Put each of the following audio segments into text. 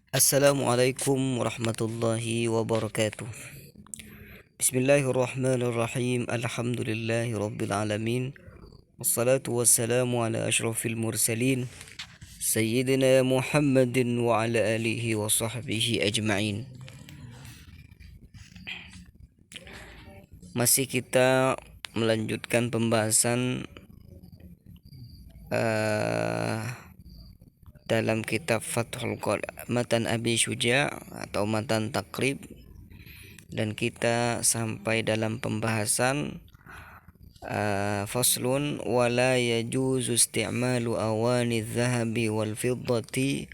Assalamualaikum warahmatullahi wabarakatuh. Bismillahirrahmanirrahim. Alhamdulillahi rabbil alamin. Wassalatu wassalamu ala ashrafil mursalin Sayyidina Muhammadin wa ala alihi wa sahbihi ajma'in. Masih kita melanjutkan pembahasan uh, dalam kitab Fathul Qadir Matan Abi Syuja' atau Matan Takrib, dan kita sampai dalam pembahasan faslun wala yajuzu isti'malu awani dhahabi wal fiddati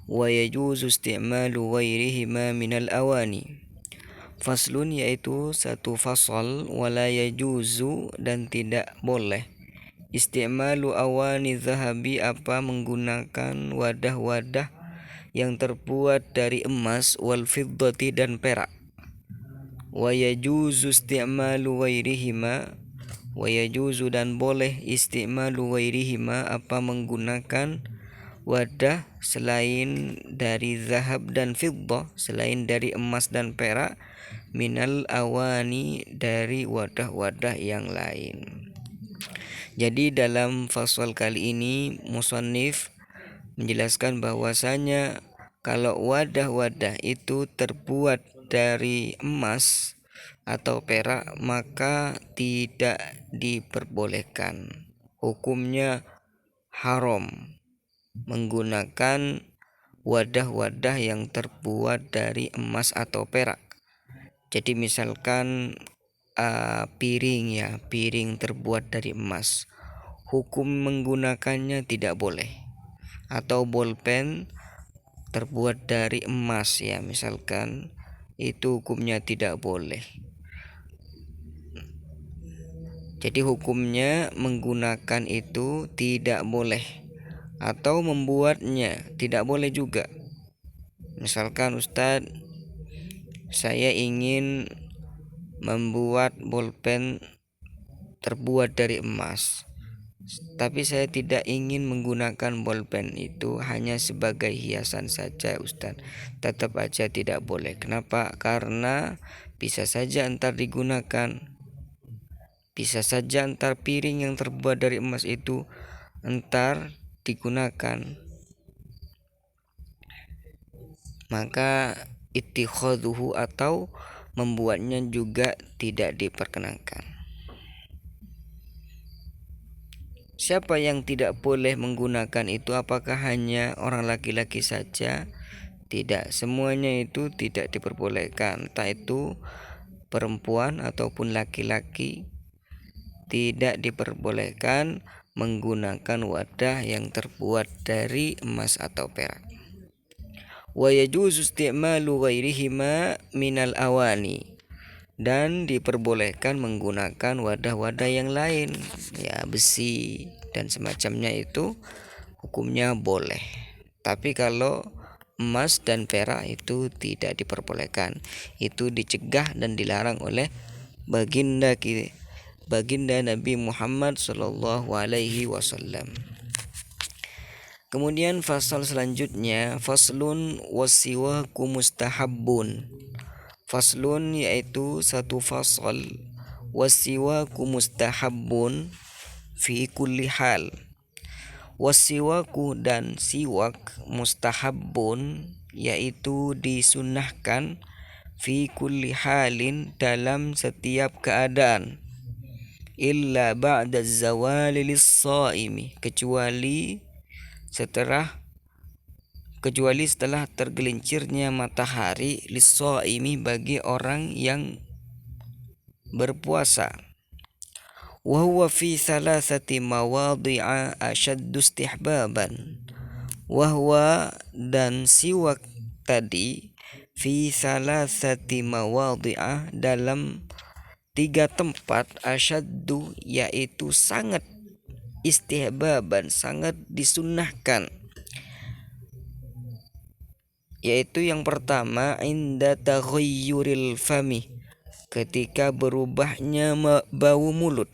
wa yajuzu isti'malu ghairihima minal awani. Faslun yaitu satu fasal, wala yajuzu dan tidak boleh, isti'malu awani dhahabi apa menggunakan wadah-wadah yang terbuat dari emas, wal fiddati dan perak, wa yajuzu isti'malu ghairihima, wa yajuzu dan boleh, isti'malu ghairihima apa menggunakan wadah selain dari zahab dan fiddah, selain dari emas dan perak, minal awani dari wadah-wadah yang lain. Jadi dalam fasal kali ini musannif menjelaskan bahwasanya kalau wadah-wadah itu terbuat dari emas atau perak maka tidak diperbolehkan. Hukumnya haram menggunakan wadah-wadah yang terbuat dari emas atau perak. Jadi misalkan piring terbuat dari emas, hukum menggunakannya tidak boleh. Atau bolpen terbuat dari emas, ya misalkan, itu hukumnya tidak boleh. Jadi hukumnya menggunakan itu tidak boleh, atau membuatnya tidak boleh juga. Misalkan Ustadz, saya ingin membuat bolpen terbuat dari emas, tapi saya tidak ingin menggunakan bolpen itu hanya sebagai hiasan saja Ustadz. Tetap aja tidak boleh. Kenapa? Karena bisa saja entar digunakan. Bisa saja entar piring yang terbuat dari emas itu entar digunakan. Maka ittikhaduhu atau membuatnya juga tidak diperkenankan. Siapa yang tidak boleh menggunakan itu? Apakah hanya orang laki-laki saja? Tidak, semuanya itu tidak diperbolehkan. Entah itu perempuan ataupun laki-laki tidak diperbolehkan menggunakan wadah yang terbuat dari emas atau perak. Wa yajuzu isti'malu ghairihima minal awani, dan diperbolehkan menggunakan wadah-wadah yang lain, ya besi dan semacamnya, itu hukumnya boleh. Tapi kalau emas dan perak itu tidak diperbolehkan. Itu dicegah dan dilarang oleh baginda Nabi Muhammad sallallahu alaihi wasallam. Kemudian fasal selanjutnya, faslun wasiwaku mustahabbun. Faslun yaitu satu fasal, wasiwaku mustahabbun fi kulli hal. Wasiwaku dan siwak mustahabbun yaitu disunnahkan, fi kulli halin dalam setiap keadaan, illa ba'da zawali lis-shaimi, kecuali setelah tergelincirnya matahari, lis-shaimi bagi orang yang berpuasa. Wa huwa fi thalathati mawadhi'a ashaddu istihbaban. Wa huwa dan siwak tadi, fi thalathati mawadhi'a dalam 3 tempat, asyaddu yaitu sangat, istihbaban sangat disunnahkan, yaitu yang pertama inda taghayyuril fami, ketika berubahnya bau mulut.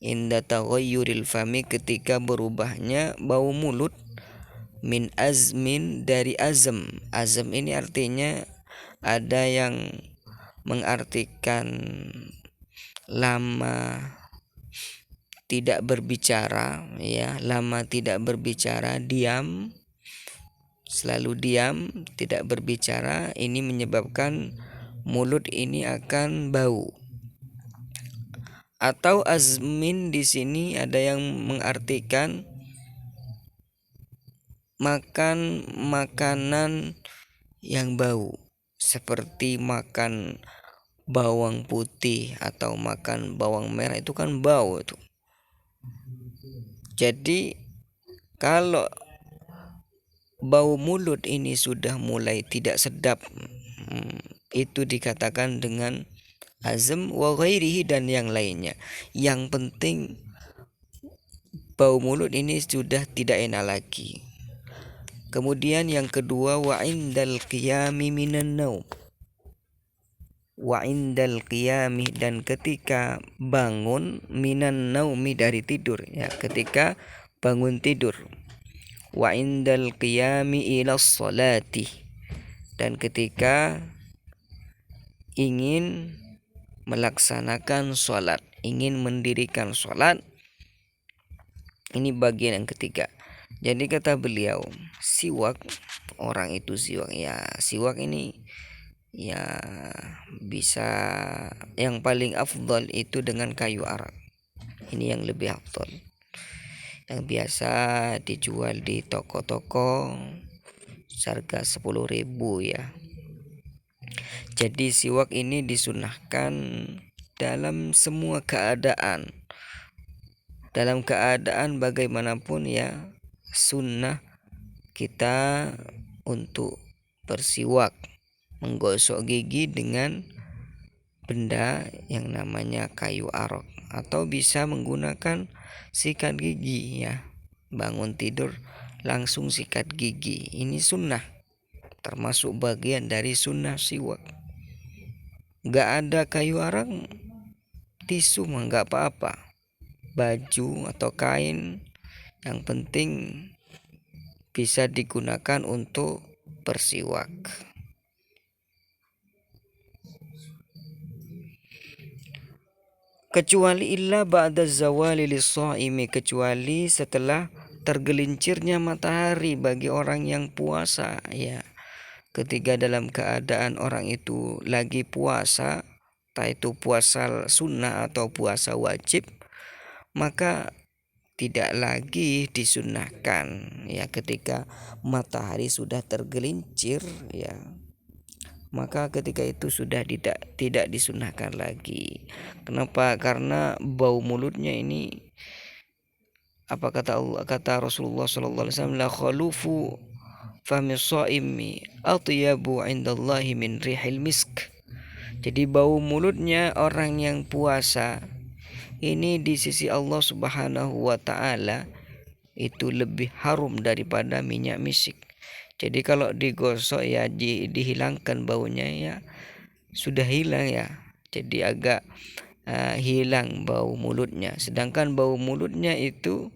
Inda taghayyuril fami, ketika berubahnya bau mulut. min azmin dari azam. Azam ini artinya ada yang mengartikan lama tidak berbicara, ya, lama tidak berbicara, diam, selalu diam, tidak berbicara. Ini menyebabkan mulut ini akan bau. Atau azmin di sini ada yang mengartikan makan makanan yang bau, seperti makan bawang putih atau makan bawang merah, itu kan bau itu. Jadi kalau bau mulut ini sudah mulai tidak sedap, itu dikatakan dengan azam wa ghairihi dan yang lainnya. Yang penting bau mulut ini sudah tidak enak lagi. Kemudian yang kedua, wa indal qiyami minan naum. Wa indal qiyami, dan ketika bangun, minan naumi dari tidur, ya, ketika bangun tidur. Wa indal qiyami ila sholati, dan ketika ingin melaksanakan sholat, ingin mendirikan sholat. Ini bagian yang ketiga. Jadi kata beliau, siwak, orang itu siwak, ya, siwak ini ya bisa, yang paling afdal itu dengan kayu arak. Ini yang lebih afdal, yang biasa dijual di toko-toko harga 10.000, ya. Jadi siwak ini disunahkan dalam semua keadaan. Dalam keadaan bagaimanapun, ya, sunnah kita untuk bersiwak, menggosok gigi dengan benda yang namanya kayu arok, atau bisa menggunakan sikat gigi, ya. Bangun tidur langsung sikat gigi. Ini sunnah, termasuk bagian dari sunnah siwak. Gak ada kayu arok, tisu mah gak apa-apa, baju atau kain, yang penting bisa digunakan untuk bersiwak. Kecuali illa ba'da zawali lis-shaimi, kecuali setelah tergelincirnya matahari bagi orang yang puasa, ya. Ketika dalam keadaan orang itu lagi puasa, entah itu puasa sunnah atau puasa wajib, maka tidak lagi disunahkan, ya, ketika matahari sudah tergelincir, ya, maka ketika itu sudah tidak disunahkan lagi. Kenapa? Karena bau mulutnya ini, apa kata Allah, kata Rasulullah sallallahu alaihi wasallam, la khalufu fami shaimi atyabu indallahi min rihil misk. Jadi bau mulutnya orang yang puasa ini di sisi Allah Subhanahu wa taala itu lebih harum daripada minyak misik. Jadi kalau digosok, ya, dihilangkan baunya, ya, sudah hilang, ya. Jadi agak hilang bau mulutnya. Sedangkan bau mulutnya itu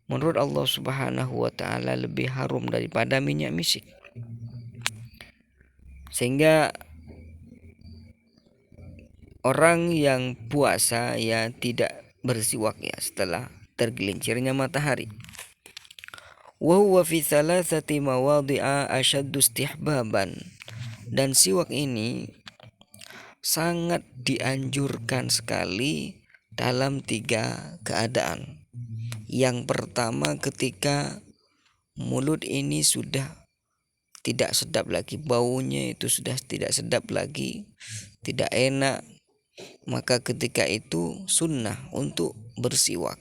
menurut Allah Subhanahu wa taala lebih harum daripada minyak misik. Sehingga orang yang puasa, ya, tidak bersiwak, ya, setelah tergelincirnya matahari. Wa huwa fi thalathati mawadhi'a ashaddu istihbaban, dan siwak ini sangat dianjurkan sekali dalam 3 keadaan. Yang pertama, ketika mulut ini sudah tidak sedap lagi, baunya itu sudah tidak sedap lagi, tidak enak, maka ketika itu sunnah untuk bersiwak.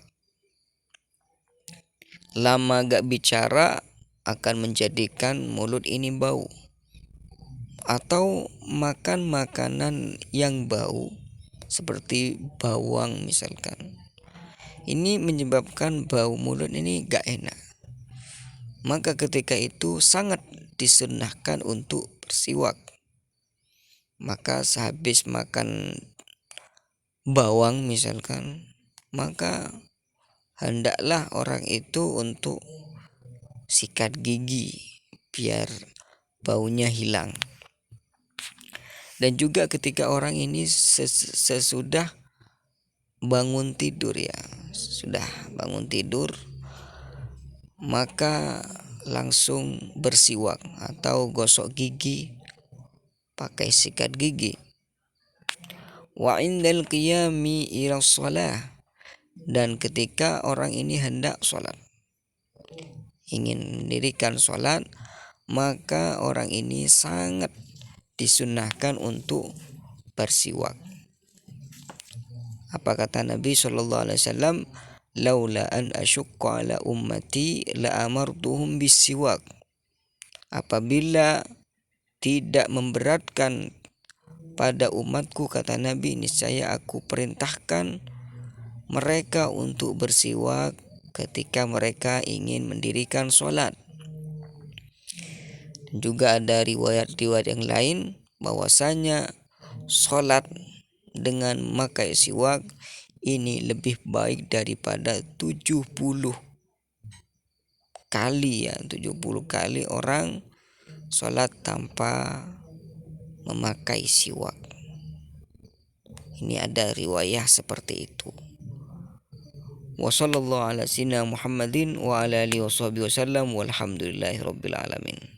Lama gak bicara akan menjadikan mulut ini bau, atau makan makanan yang bau seperti bawang misalkan, ini menyebabkan bau mulut ini gak enak. Maka ketika itu sangat disunahkan untuk bersiwak. Maka sehabis makan bawang misalkan, maka hendaklah orang itu untuk sikat gigi biar baunya hilang. Dan juga ketika orang ini sesudah bangun tidur ya, sudah bangun tidur, maka langsung bersiwak atau gosok gigi pakai sikat gigi. Wa indal qiyami ila shalah, dan ketika orang ini hendak sholat, ingin mendirikan sholat, maka orang ini sangat disunnahkan untuk bersiwak. Apa kata Nabi Shallallahu Alaihi Wasallam? Laula an asyukka ala ummati la amartuhum bisiwak. Apabila tidak memberatkan pada umatku, kata Nabi, niscaya aku perintahkan mereka untuk bersiwak ketika mereka ingin mendirikan sholat. Juga ada riwayat-riwayat yang lain bahwasanya sholat dengan memakai siwak ini lebih baik daripada 70 kali ya, 70 kali orang sholat tanpa memakai siwak. Ini ada riwayah seperti itu. Wa sallallahu ala sayyidina Muhammadin wa ala alihi wasallam walhamdulillahi rabbil alamin.